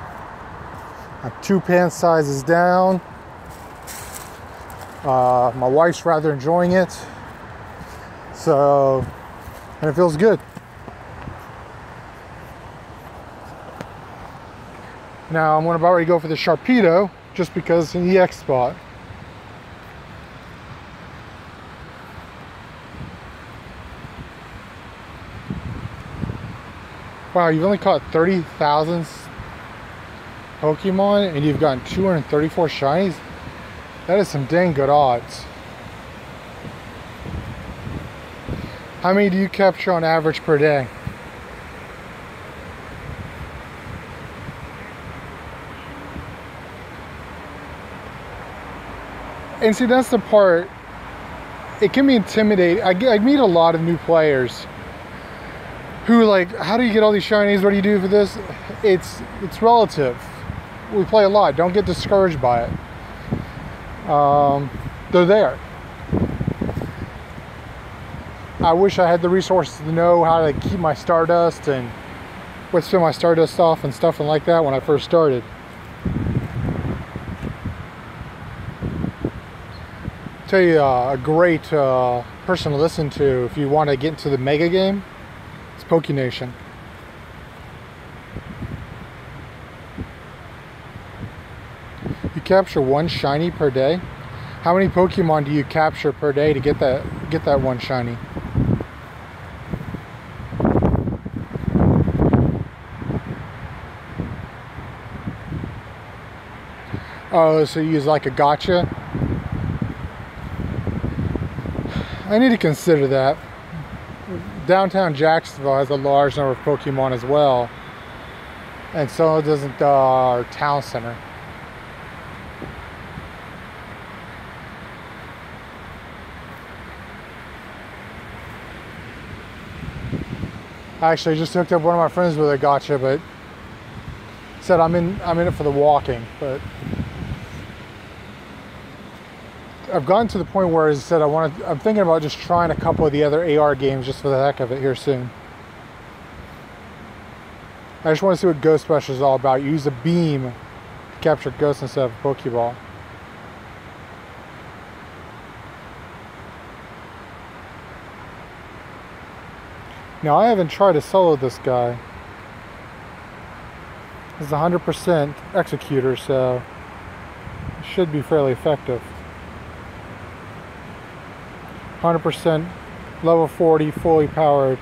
I'm 2 pant sizes down. My wife's rather enjoying it, so, and it feels good. Now I'm about ready to go for the Sharpedo just because it's an EX spot. Wow, you've only caught 30,000 Pokemon and you've gotten 234 shinies? That is some dang good odds. How many do you capture on average per day? And see, that's the part, it can be intimidating. I meet a lot of new players who are like, how do you get all these shinies? What do you do for this? It's relative. We play a lot. Don't get discouraged by it. They're there. I wish I had the resources to know how to keep my Stardust and what spin my Stardust off and stuff and like that when I first started. Tell you a great person to listen to if you want to get into the mega game. It's PokeNation. You capture one shiny per day. How many Pokemon do you capture per day to get that one shiny? Oh, so you use like a gotcha? I need to consider that. Downtown Jacksonville has a large number of Pokemon as well, and so doesn't our town center. Actually, I just hooked up one of my friends with a gotcha, but said I'm in it for the walking. But I've gotten to the point where I said I'm thinking about just trying a couple of the other AR games just for the heck of it here soon. I just want to see what Ghost Special is all about. You use a beam to capture ghosts instead of a Pokeball. Now I haven't tried to solo this guy. It's 100% executor, so it should be fairly effective. 100% level 40, fully powered.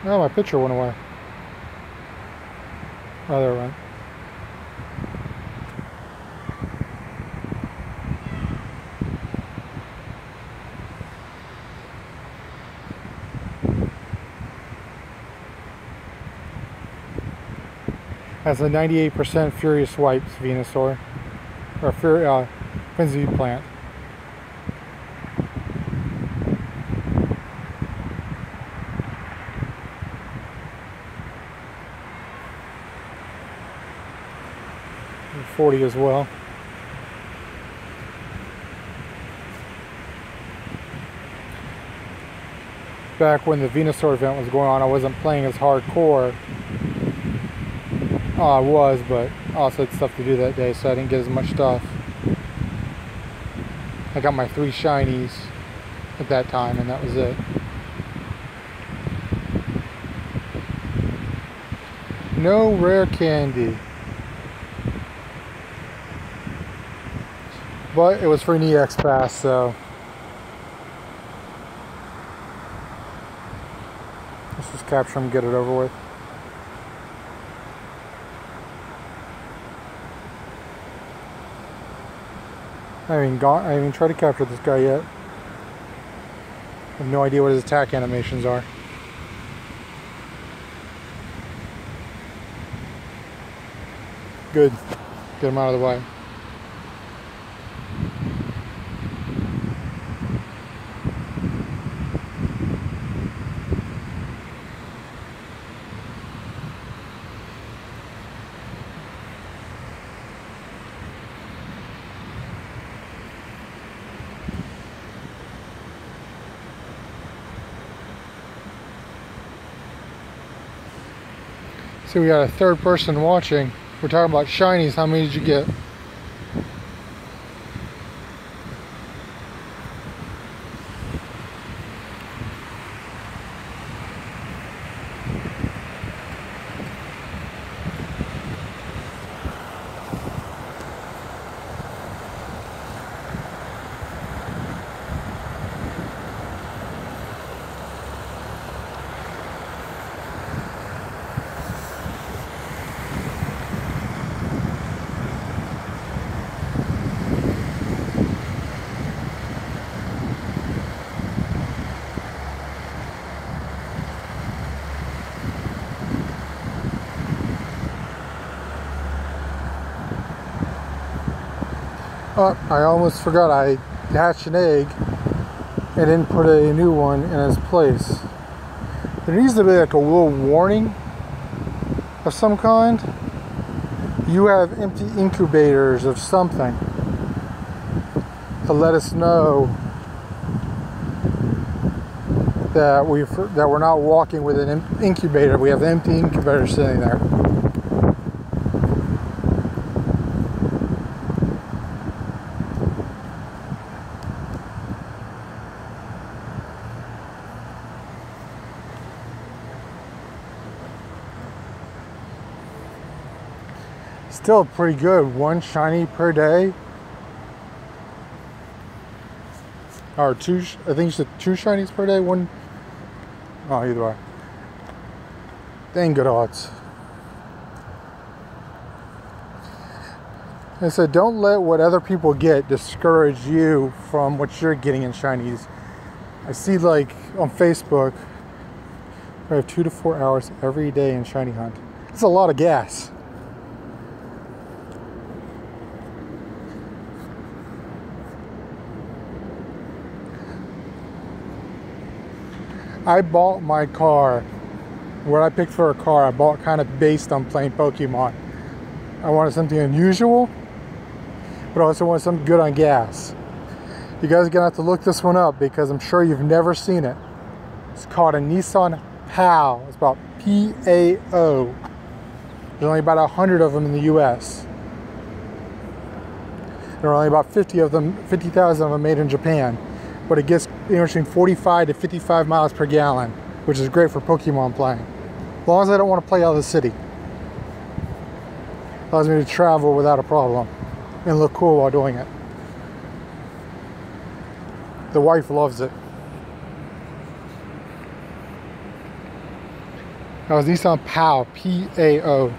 Oh, my picture went away. Oh, there it went. Has a 98% Furious Wipes Venusaur. Or Quincy plant. And 40 as well. Back when the Venusaur event was going on, I wasn't playing as hardcore. Oh, I was, but I also had stuff to do that day, so I didn't get as much stuff. I got my 3 shinies at that time, and that was it. No rare candy. But it was for an EX pass, so let's just capture them and get it over with. I haven't even tried to capture this guy yet. I have no idea what his attack animations are. Good. Get him out of the way. See, we got a third person watching. We're talking about shinies. How many did you get? Oh, I almost forgot. I hatched an egg and didn't put a new one in its place. There needs to be like a little warning of some kind. You have empty incubators of something to let us know that we're not walking with an incubator. We have an empty incubator sitting there. Still pretty good. 1 shiny per day. Or 2, I think you said 2 shinies per day. 1, oh, either way. Dang good odds. I said, don't let what other people get discourage you from what you're getting in shinies. I see, like, on Facebook, I have 2 to 4 hours every day in shiny hunt. It's a lot of gas. I bought my car, what I picked for a car, I bought kind of based on playing Pokemon. I wanted something unusual, but I also wanted something good on gas. You guys are gonna have to look this one up because I'm sure you've never seen it. It's called a Nissan PAO. It's about P-A-O. There's only about 100 of them in the US. There are only about 50,000 of them made in Japan. But it gets between 45 to 55 miles per gallon, which is great for Pokemon playing. As long as I don't want to play out of the city. Allows me to travel without a problem and look cool while doing it. The wife loves it. That was Nissan PAO, P-A-O.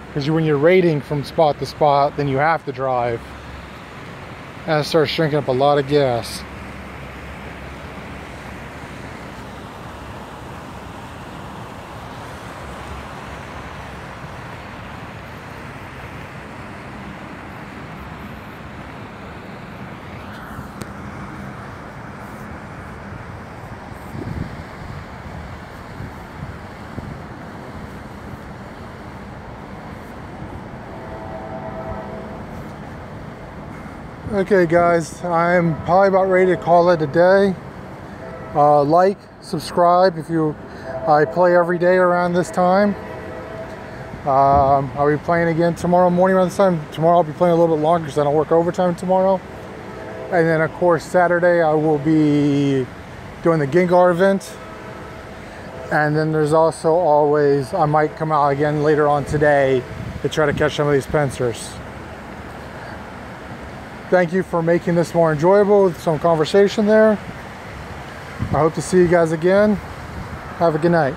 Because when you're raiding from spot to spot, then you have to drive. And it starts drinking up a lot of gas. Okay guys, I'm probably about ready to call it a day. Like, subscribe if you. I play every day around this time. I'll be playing again tomorrow morning around this time. Tomorrow I'll be playing a little bit longer because I don't work overtime tomorrow. And then of course Saturday I will be doing the Gengar event. And then there's also always, I might come out again later on today to try to catch some of these pincers. Thank you for making this more enjoyable with some conversation there. I hope to see you guys again. Have a good night.